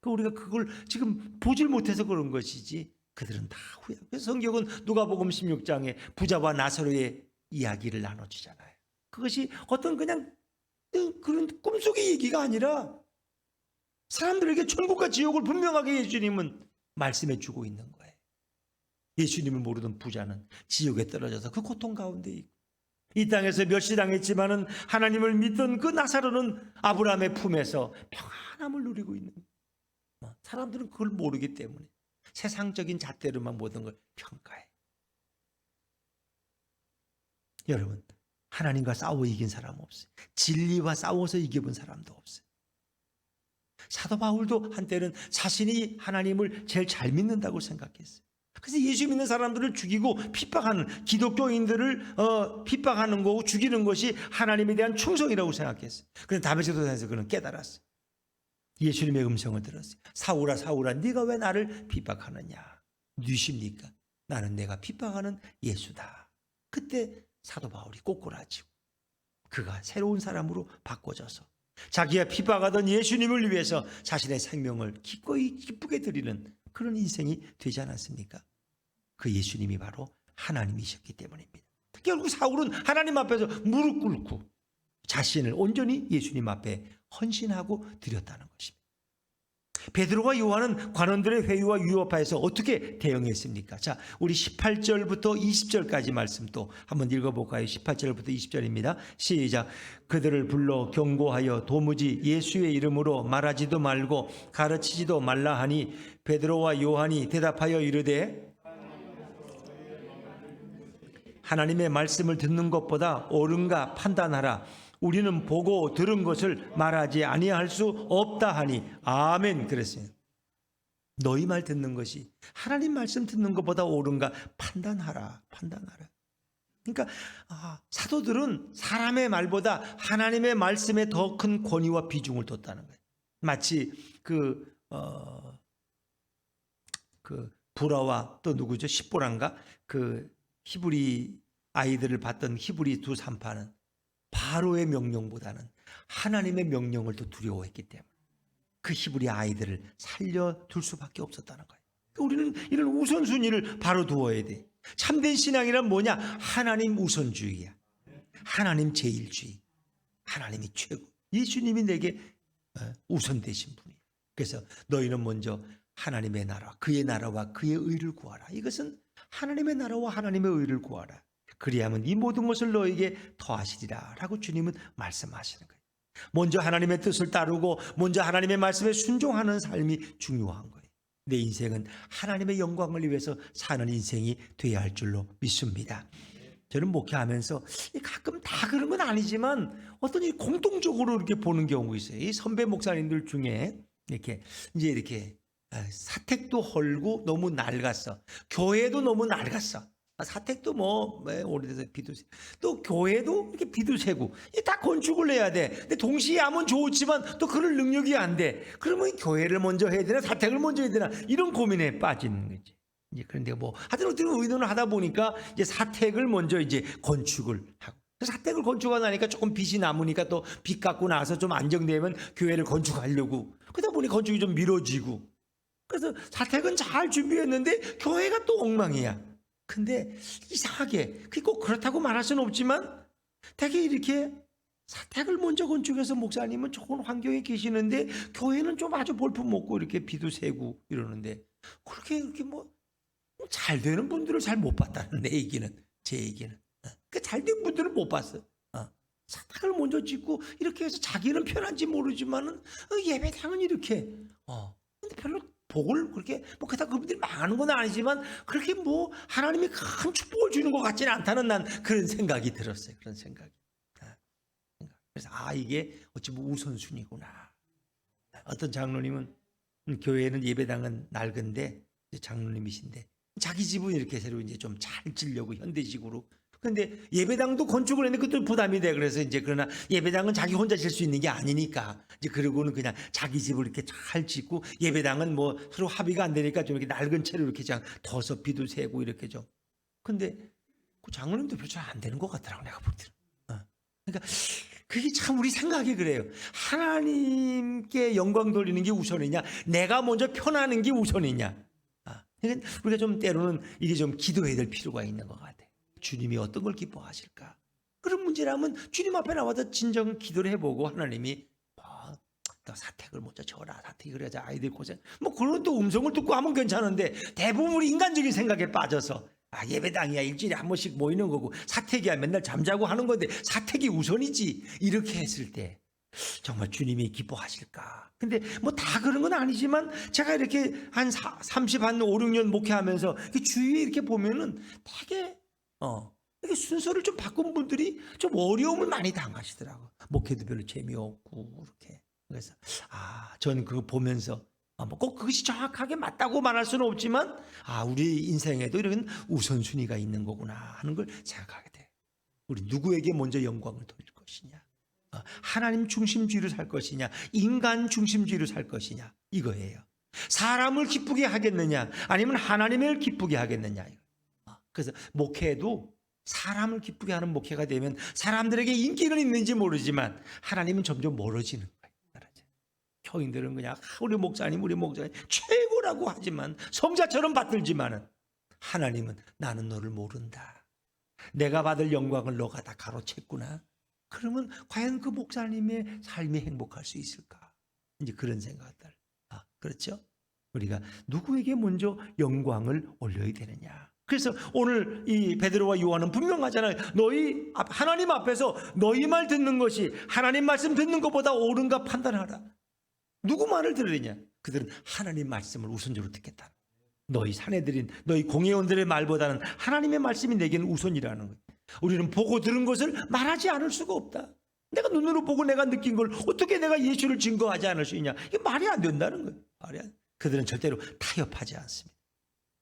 우리가 그걸 지금 보질 못해서 그런 것이지 그들은 다 후회하고. 그래서 성경은 누가복음 16장에 부자와 나사로의 이야기를 나눠주잖아요. 그것이 어떤 그냥 그런 꿈속의 얘기가 아니라 사람들에게 천국과 지옥을 분명하게 예수님은 말씀해 주고 있는 거예요. 예수님을 모르던 부자는 지옥에 떨어져서 그 고통 가운데 있고 이 땅에서 멸시당했지만은 하나님을 믿던 그 나사로는 아브라함의 품에서 평안함을 누리고 있는 거예요. 사람들은 그걸 모르기 때문에 세상적인 잣대로만 모든 걸 평가해. 여러분, 하나님과 싸워 이긴 사람 없어요. 진리와 싸워서 이겨본 사람도 없어요. 사도 바울도 한때는 자신이 하나님을 제일 잘 믿는다고 생각했어요. 그래서 예수 믿는 사람들을 죽이고 핍박하는 기독교인들을 핍박하는 거고 죽이는 것이 하나님에 대한 충성이라고 생각했어요. 그런데 다메섹 도상에서 그는 깨달았어요. 예수님의 음성을 들었어요. 사울아 사울아 네가 왜 나를 핍박하느냐. 누구십니까? 나는 내가 핍박하는 예수다. 그때 사도 바울이 꼬꾸라지고 그가 새로운 사람으로 바꿔져서 자기가 핍박하던 예수님을 위해서 자신의 생명을 기꺼이 기쁘게 드리는 그런 인생이 되지 않았습니까? 그 예수님이 바로 하나님이셨기 때문입니다. 결국 사울은 하나님 앞에서 무릎 꿇고 자신을 온전히 예수님 앞에 헌신하고 드렸다는 것입니다. 베드로와 요한은 관원들의 회유와 유혹하에서 어떻게 대응했습니까? 자, 우리 18절부터 20절까지 말씀 또 한번 읽어볼까요? 18절부터 20절입니다. 시작. 그들을 불러 경고하여 도무지 예수의 이름으로 말하지도 말고 가르치지도 말라 하니 베드로와 요한이 대답하여 이르되 하나님의 말씀을 듣는 것보다 옳은가 판단하라. 우리는 보고 들은 것을 말하지 아니할 수 없다 하니 아멘 그랬어요. 너희 말 듣는 것이 하나님 말씀 듣는 것보다 옳은가 판단하라. 그러니까 사도들은 사람의 말보다 하나님의 말씀에 더 큰 권위와 비중을 뒀다는 거예요. 마치 그 브라와 또 누구죠? 십보란가? 그 히브리 아이들을 봤던 히브리 두 산파는 바로의 명령보다는 하나님의 명령을 더 두려워했기 때문에 그 히브리 아이들을 살려둘 수밖에 없었다는 거예요. 우리는 이런 우선순위를 바로 두어야 돼. 참된 신앙이란 뭐냐? 하나님 우선주의야. 하나님 제일주의. 하나님이 최고. 예수님이 내게 우선 되신 분이에요. 그래서 너희는 먼저 하나님의 나라, 그의 나라와 그의 의를 구하라. 이것은 하나님의 나라와 하나님의 의를 구하라. 그리하면 이 모든 것을 너에게 더하시리라 라고 주님은 말씀하시는 거예요. 먼저 하나님의 뜻을 따르고 먼저 하나님의 말씀에 순종하는 삶이 중요한 거예요. 내 인생은 하나님의 영광을 위해서 사는 인생이 되어야 할 줄로 믿습니다. 저는 목회하면서 가끔 다 그런 건 아니지만 어떤 이 공통적으로 이렇게 보는 경우가 있어요. 이 선배 목사님들 중에 이렇게 사택도 헐고 너무 낡았어. 교회도 너무 낡았어. 사택도 뭐 오래돼서 비도 새고 또 교회도 이렇게 비도 새고 다 건축을 해야 돼. 근데 동시에 하면 좋지만 또 그럴 능력이 안 돼. 그러면 교회를 먼저 해야 되나 사택을 먼저 해야 되나 이런 고민에 빠지는 거지. 이제 그런데 뭐 하여튼 어떻게 의논을 하다 보니까 이제 사택을 먼저 이제 건축을 하고 사택을 건축하고 나니까 조금 빚이 남으니까 또 빚 갚고 나서 좀 안정되면 교회를 건축하려고 그러다 보니 건축이 좀 미뤄지고 그래서 사택은 잘 준비했는데 교회가 또 엉망이야. 근데 이상하게 그게 꼭 그렇다고 말할 수는 없지만 되게 이렇게 사택을 먼저 건축해서 목사님은 좋은 환경에 계시는데 교회는 좀 아주 볼품없고 이렇게 비도 새고 이러는데 그렇게 이렇게 뭐 잘 되는 분들을 잘 못 봤다는 내 얘기는 제 얘기는 그 잘 된 분들을 못 봤어. 사택을 먼저 짓고 이렇게 해서 자기는 편한지 모르지만은 예배당은 이렇게 근데 별로 복을 그렇게 뭐 그렇다 그분들이 망하는 건 아니지만 그렇게 뭐 하나님이 큰 축복을 주는 것 같지는 않다는 난 그런 생각이 들었어요. 그런 생각이. 그래서 이게 어찌 뭐 우선순위구나. 어떤 장로님은 교회는 예배당은 낡은데 장로님이신데 자기 집은 이렇게 새로 이제 좀 잘 지려고 현대식으로. 근데 예배당도 건축을 했는데 그것도 부담이 돼. 그래서 이제 그러나 예배당은 자기 혼자 질 수 있는 게 아니니까 이제 그러고는 그냥 자기 집을 이렇게 잘 짓고 예배당은 뭐 서로 합의가 안 되니까 좀 이렇게 낡은 채로 이렇게 그냥 둬서 비도 새고 이렇게 좀. 근데 그 장로님도 별로 잘 안 되는 것 같더라고 내가 볼 때는. 그러니까 그게 참 우리 생각이 그래요. 하나님께 영광 돌리는 게 우선이냐, 내가 먼저 편하는 게 우선이냐. 그러니까 우리가 좀 때로는 이게 좀 기도해야 될 필요가 있는 것 같아. 주님이 어떤 걸 기뻐하실까? 그런 문제라면 주님 앞에 나와서 진정 기도를 해보고 하나님이 너 사택을 먼저 져라. 사택이 그래야지 아이들 고생. 뭐 그런 또 음성을 듣고 하면 괜찮은데 대부분 우리 인간적인 생각에 빠져서 예배당이야 일주일에 한 번씩 모이는 거고 사택이야 맨날 잠자고 하는 건데 사택이 우선이지 이렇게 했을 때 정말 주님이 기뻐하실까? 근데 뭐 다 그런 건 아니지만 제가 이렇게 한 30, 한 5, 6년 목회하면서 주위에 이렇게 보면은 되게 이렇게 순서를 좀 바꾼 분들이 좀 어려움을 많이 당하시더라고. 목회도 별로 재미없고 이렇게. 그래서 전 그거 보면서 뭐 꼭 그것이 정확하게 맞다고 말할 수는 없지만 우리 인생에도 이런 우선순위가 있는 거구나 하는 걸 생각하게 돼. 우리 누구에게 먼저 영광을 돌릴 것이냐, 하나님 중심주의로 살 것이냐, 인간 중심주의로 살 것이냐 이거예요. 사람을 기쁘게 하겠느냐 아니면 하나님을 기쁘게 하겠느냐. 그래서 목회도 사람을 기쁘게 하는 목회가 되면 사람들에게 인기는 있는지 모르지만 하나님은 점점 멀어지는 거예요. 교인들은 그냥 우리 목사님 최고라고 하지만 성자처럼 받들지만은 하나님은 나는 너를 모른다. 내가 받을 영광을 너가 다 가로챘구나. 그러면 과연 그 목사님의 삶이 행복할 수 있을까? 이제 그런 생각들. 그렇죠? 우리가 누구에게 먼저 영광을 올려야 되느냐? 그래서 오늘 이 베드로와 요한은 분명하잖아요. 너희 하나님 앞에서 너희 말 듣는 것이 하나님 말씀 듣는 것보다 옳은가 판단하라. 누구 말을 들으느냐? 그들은 하나님 말씀을 우선적으로 듣겠다. 너희 사내들인 너희 공회원들의 말보다는 하나님의 말씀이 내게는 우선이라는 거예요. 우리는 보고 들은 것을 말하지 않을 수가 없다. 내가 눈으로 보고 내가 느낀 걸 어떻게 내가 예수를 증거하지 않을 수 있냐? 이게 말이 안 된다는 거예요. 말이 안. 그들은 절대로 타협하지 않습니다.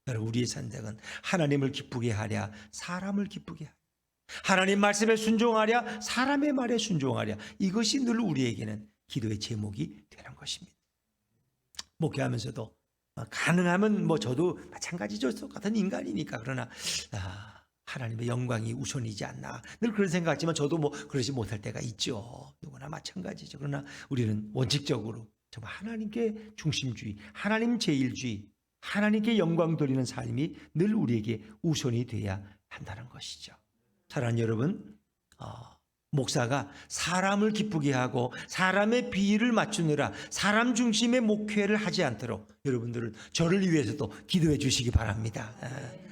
여러분, 우리의 선택은 하나님을 기쁘게 하랴, 사람을 기쁘게 하랴. 하나님 말씀에 순종하랴, 사람의 말에 순종하랴. 이것이 늘 우리에게는 기도의 제목이 되는 것입니다. 목회하면서도 가능하면 뭐 저도 마찬가지죠. 똑같은 인간이니까. 그러나 하나님의 영광이 우선이지 않나 늘 그런 생각하지만 저도 뭐 그러지 못할 때가 있죠. 누구나 마찬가지죠. 그러나 우리는 원칙적으로 정말 하나님께 중심주의, 하나님 제일주의, 하나님께 영광 돌리는 삶이 늘 우리에게 우선이 돼야 한다는 것이죠. 사랑하는 여러분, 목사가 사람을 기쁘게 하고 사람의 비위를 맞추느라 사람 중심의 목회를 하지 않도록 여러분들은 저를 위해서도 기도해 주시기 바랍니다.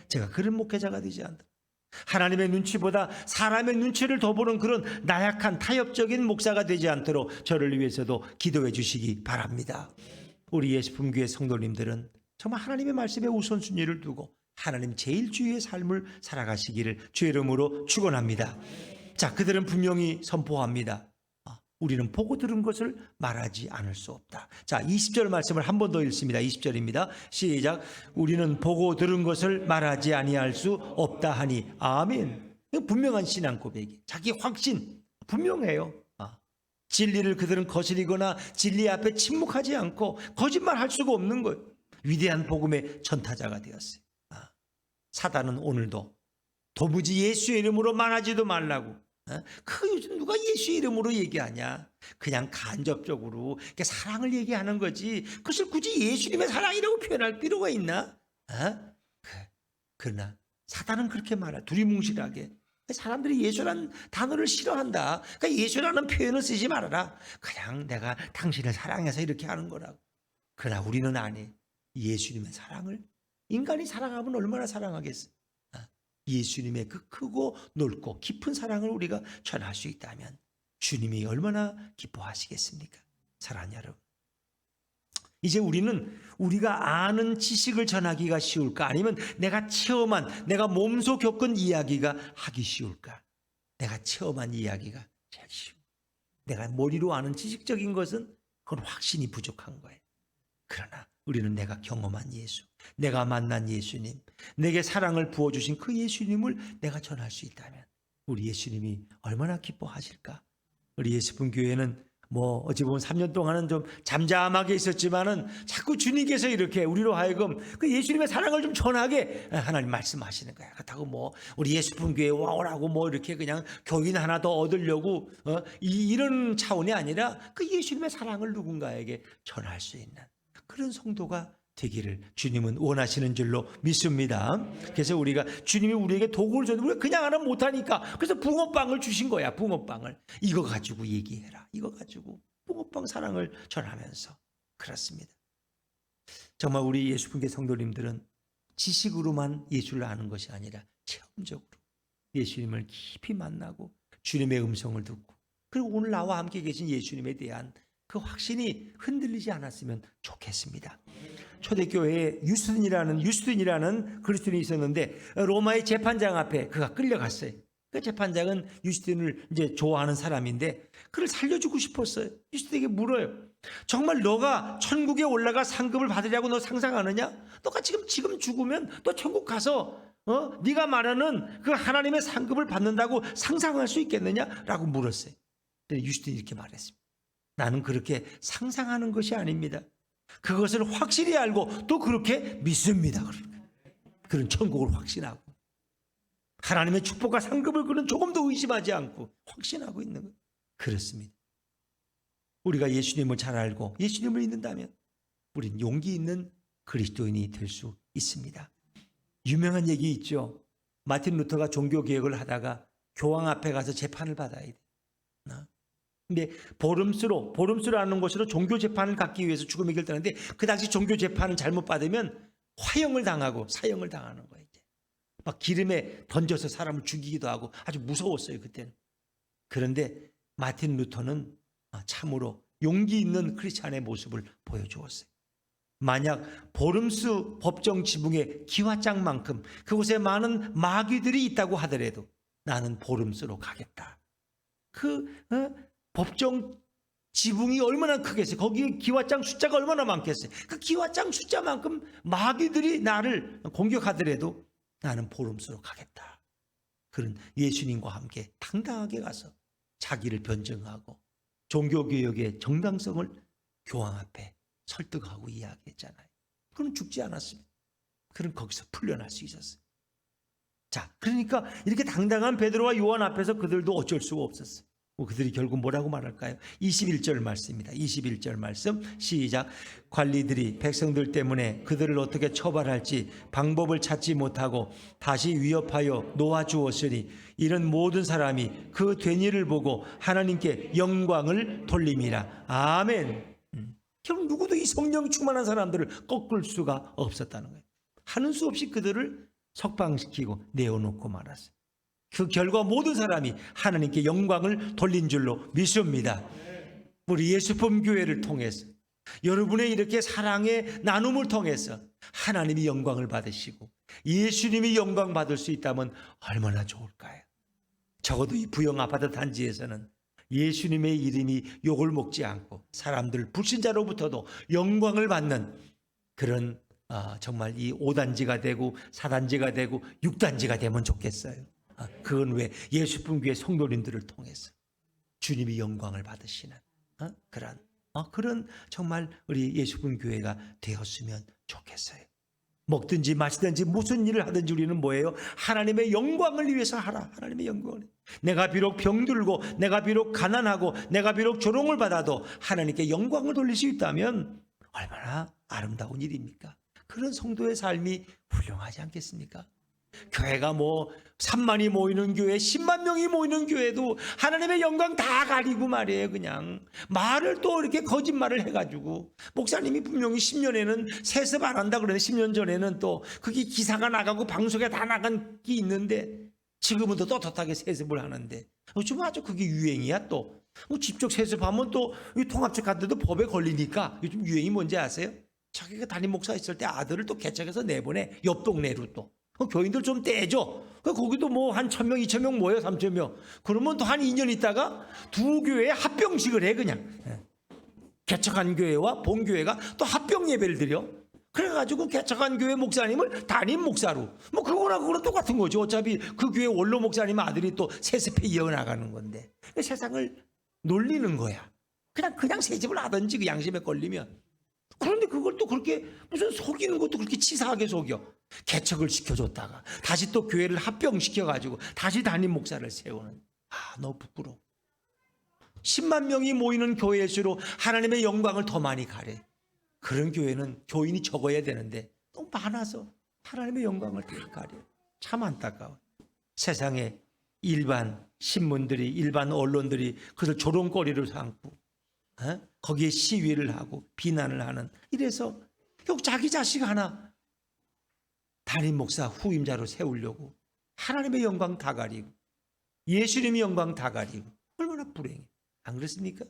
제가 그런 목회자가 되지 않도록, 하나님의 눈치보다 사람의 눈치를 더 보는 그런 나약한 타협적인 목사가 되지 않도록 저를 위해서도 기도해 주시기 바랍니다. 우리 예수품교회 성도님들은 정말 하나님의 말씀에 우선순위를 두고 하나님 제일주의의 삶을 살아가시기를 주의 이름으로 축원합니다. 자, 그들은 분명히 선포합니다. 우리는 보고 들은 것을 말하지 않을 수 없다. 자, 20절 말씀을 한 번 더 읽습니다. 20절입니다. 시작. 우리는 보고 들은 것을 말하지 아니할 수 없다 하니. 아멘. 분명한 신앙 고백이, 자기 확신 분명해요. 진리를 그들은 거스리거나 진리 앞에 침묵하지 않고 거짓말할 수가 없는 거예요. 위대한 복음의 전타자가 되었어요. 사단은 오늘도 도무지 예수의 이름으로 말하지도 말라고. 그 요즘 누가 예수의 이름으로 얘기하냐? 그냥 간접적으로 사랑을 얘기하는 거지. 그것을 굳이 예수님의 사랑이라고 표현할 필요가 있나? 그러나 사단은 그렇게 말해. 두리뭉실하게. 사람들이 예수라는 단어를 싫어한다. 그러니까 예수라는 표현을 쓰지 말아라. 그냥 내가 당신을 사랑해서 이렇게 하는 거라고. 그러나 우리는 아니. 예수님의 사랑을 인간이 사랑하면 얼마나 사랑하겠어. 예수님의 그 크고 넓고 깊은 사랑을 우리가 전할 수 있다면 주님이 얼마나 기뻐하시겠습니까? 사랑하는 여러분, 이제 우리는 우리가 아는 지식을 전하기가 쉬울까? 아니면 내가 체험한, 내가 몸소 겪은 이야기가 하기 쉬울까? 내가 체험한 이야기가 제일 쉬워. 내가 머리로 아는 지식적인 것은 그건 확신이 부족한 거예요. 그러나 우리는 내가 경험한 예수, 내가 만난 예수님, 내게 사랑을 부어주신 그 예수님을 내가 전할 수 있다면 우리 예수님이 얼마나 기뻐하실까? 우리 예수품 교회는 뭐 어찌 보면 3년 동안은 좀 잠잠하게 있었지만은 자꾸 주님께서 이렇게 우리로 하여금 그 예수님의 사랑을 좀 전하게 하나님 말씀하시는 거야. 그렇다고 뭐 우리 예수품 교회에 와오라고 뭐 이렇게 그냥 교인 하나 더 얻으려고 이런 차원이 아니라 그 예수님의 사랑을 누군가에게 전할 수 있는 그런 성도가 되기를 주님은 원하시는 줄로 믿습니다. 그래서 우리가 주님이 우리에게 도구를 줬는데 우리가 그냥 하나 못하니까 그래서 붕어빵을 주신 거야. 붕어빵을 이거 가지고 얘기해라. 이거 가지고 붕어빵 사랑을 전하면서. 그렇습니다. 정말 우리 예수분께 성도님들은 지식으로만 예수를 아는 것이 아니라 체험적으로 예수님을 깊이 만나고 주님의 음성을 듣고 그리고 오늘 나와 함께 계신 예수님에 대한 그 확신이 흔들리지 않았으면 좋겠습니다. 초대교회에 유스틴이라는 그리스도인이 있었는데 로마의 재판장 앞에 그가 끌려갔어요. 그 재판장은 유스틴을 이제 좋아하는 사람인데 그를 살려주고 싶었어요. 유스틴에게 물어요. 정말 너가 천국에 올라가 상급을 받으려고 너 상상하느냐? 너가 지금 죽으면 너 천국 가서 네가 말하는 그 하나님의 상급을 받는다고 상상할 수 있겠느냐? 라고 물었어요. 유스틴이 이렇게 말했습니다. 나는 그렇게 상상하는 것이 아닙니다. 그것을 확실히 알고 또 그렇게 믿습니다. 그런 천국을 확신하고 하나님의 축복과 상급을 그는 조금도 의심하지 않고 확신하고 있는 거예요. 그렇습니다. 우리가 예수님을 잘 알고 예수님을 믿는다면 우린 용기 있는 그리스도인이 될 수 있습니다. 유명한 얘기 있죠. 마틴 루터가 종교개혁을 하다가 교황 앞에 가서 재판을 받아야 돼. 근데 보름수라는 것으로 종교 재판을 갖기 위해서 죽음의 길을 떠나는데 그 당시 종교 재판을 잘못 받으면 화형을 당하고 사형을 당하는 거예요. 이제. 막 기름에 던져서 사람을 죽이기도 하고 아주 무서웠어요 그때는. 그런데 마틴 루터는 참으로 용기 있는 크리스찬의 모습을 보여주었어요. 만약 보름수 법정 지붕의 기와장만큼 그곳에 많은 마귀들이 있다고 하더라도 나는 보름수로 가겠다. 법정 지붕이 얼마나 크겠어요. 거기에 기와장 숫자가 얼마나 많겠어요. 그 기와장 숫자만큼 마귀들이 나를 공격하더라도 나는 보름수로 가겠다. 그런 예수님과 함께 당당하게 가서 자기를 변증하고 종교개혁의 정당성을 교황 앞에 설득하고 이야기했잖아요. 그는 죽지 않았습니다. 그는 거기서 풀려날 수 있었어요. 자, 그러니까 이렇게 당당한 베드로와 요한 앞에서 그들도 어쩔 수가 없었어요. 그들이 결국 뭐라고 말할까요? 21절 말씀입니다. 21절 말씀 시작. 관리들이 백성들 때문에 그들을 어떻게 처벌할지 방법을 찾지 못하고 다시 위협하여 놓아주었으니 이런 모든 사람이 그 된 일을 보고 하나님께 영광을 돌림이라. 아멘. 결국 누구도 이 성령 충만한 사람들을 꺾을 수가 없었다는 거예요. 하는 수 없이 그들을 석방시키고 내어놓고 말았어요. 그 결과 모든 사람이 하나님께 영광을 돌린 줄로 믿습니다. 우리 예수품 교회를 통해서 여러분의 이렇게 사랑의 나눔을 통해서 하나님이 영광을 받으시고 예수님이 영광 받을 수 있다면 얼마나 좋을까요? 적어도 이 부영 아파트 단지에서는 예수님의 이름이 욕을 먹지 않고 사람들 불신자로부터도 영광을 받는 그런 정말 이 5단지가 되고 4단지가 되고 6단지가 되면 좋겠어요. 그건 왜 예수품 교회 성도님들을 통해서 주님이 영광을 받으시는 그런 정말 우리 예수품 교회가 되었으면 좋겠어요. 먹든지 마시든지 무슨 일을 하든지 우리는 뭐예요? 하나님의 영광을 위해서 하라. 하나님의 영광을. 내가 비록 병들고 내가 비록 가난하고 내가 비록 조롱을 받아도 하나님께 영광을 돌릴 수 있다면 얼마나 아름다운 일입니까? 그런 성도의 삶이 훌륭하지 않겠습니까? 교회가 뭐 3만이 모이는 교회, 10만 명이 모이는 교회도 하나님의 영광 다 가리고 말이에요. 그냥 말을 또 이렇게 거짓말을 해가지고 목사님이 분명히 10년에는 세습 안 한다 그러는데 10년 전에는 또 그게 기사가 나가고 방송에 다 나간 게 있는데 지금은 또 떳떳하게 세습을 하는데 요즘 아주 그게 유행이야. 또 직접 세습하면 또 통합책 같은데도 법에 걸리니까 요즘 유행이 뭔지 아세요? 자기가 담임 목사 있을 때 아들을 또 개척해서 내보내. 옆 동네로 또 교인들 좀 떼줘. 거기도 뭐 한 1,000명, 2,000명 모여, 3,000명. 그러면 또 한 2년 있다가 두 교회에 합병식을 해 그냥. 개척한 교회와 본교회가 또 합병 예배를 드려. 그래가지고 개척한 교회 목사님을 담임 목사로. 뭐 그거는 똑같은 거죠. 어차피 그 교회 원로 목사님 아들이 또 세습해 이어나가는 건데. 세상을 놀리는 거야. 그냥 세집을 하든지 그 양심에 걸리면. 그런데 그걸 또 그렇게 무슨 속이는 것도 그렇게 치사하게 속여. 개척을 시켜줬다가 다시 또 교회를 합병시켜가지고 다시 담임 목사를 세우는. 너무 부끄러워. 10만 명이 모이는 교회일수록 하나님의 영광을 더 많이 가래. 그런 교회는 교인이 적어야 되는데 너무 많아서 하나님의 영광을 다 가려. 참 안타까워. 세상에 일반 신문들이, 일반 언론들이 그것을 조롱거리로 삼고 거기에 시위를 하고 비난을 하는. 이래서 결국 자기 자식 하나 담임 목사 후임자로 세우려고 하나님의 영광 다 가리고 예수님의 영광 다 가리고. 얼마나 불행해. 안 그렇습니까?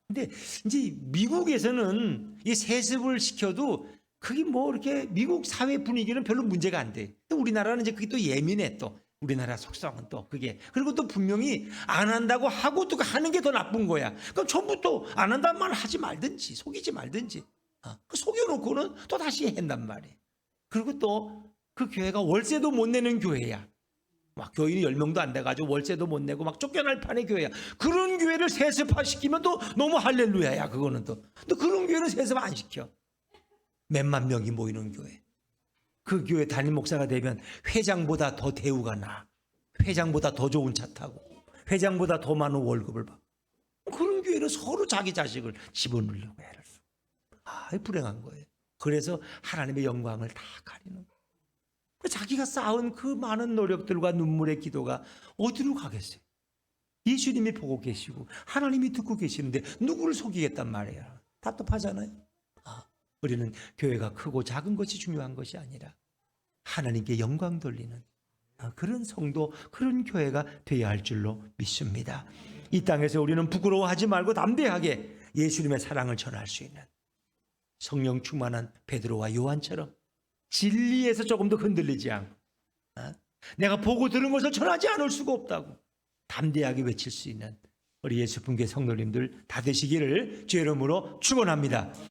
근데 이제 미국에서는 이 세습을 시켜도 그게 뭐 이렇게 미국 사회 분위기는 별로 문제가 안 돼. 우리나라는 이제 그게 또 예민해. 또 우리나라 속성은 또 그게. 그리고 또 분명히 안 한다고 하고 또 하는 게 더 나쁜 거야. 그럼 전부 또 안 한다는 말 하지 말든지 속이지 말든지. 속여놓고는 또 다시 한단 말이에요. 그리고 또 그 교회가 월세도 못 내는 교회야. 막 교인이 10명도 안 돼가지고 월세도 못 내고 막 쫓겨날 판의 교회야. 그런 교회를 세습화시키면 또 너무 할렐루야야. 그거는 또 그런 교회는 세습 안 시켜. 몇만 명이 모이는 교회. 그 교회 담임 목사가 되면 회장보다 더 대우가 나. 회장보다 더 좋은 차 타고 회장보다 더 많은 월급을 받고. 그런 교회는 서로 자기 자식을 집어넣으려고 해를. 불행한 거예요. 그래서 하나님의 영광을 다 가리는 거예요. 자기가 쌓은 그 많은 노력들과 눈물의 기도가 어디로 가겠어요? 예수님이 보고 계시고 하나님이 듣고 계시는데 누구를 속이겠단 말이에요. 답답하잖아요. 우리는 교회가 크고 작은 것이 중요한 것이 아니라 하나님께 영광 돌리는 그런 성도, 그런 교회가 되어야 할 줄로 믿습니다. 이 땅에서 우리는 부끄러워하지 말고 담대하게 예수님의 사랑을 전할 수 있는 성령 충만한 베드로와 요한처럼 진리에서 조금 더 흔들리지 않고 내가 보고 들은 것을 전하지 않을 수가 없다고 담대하게 외칠 수 있는 우리 예수분교회 성도님들 다 되시기를 주의 이름으로 축원합니다.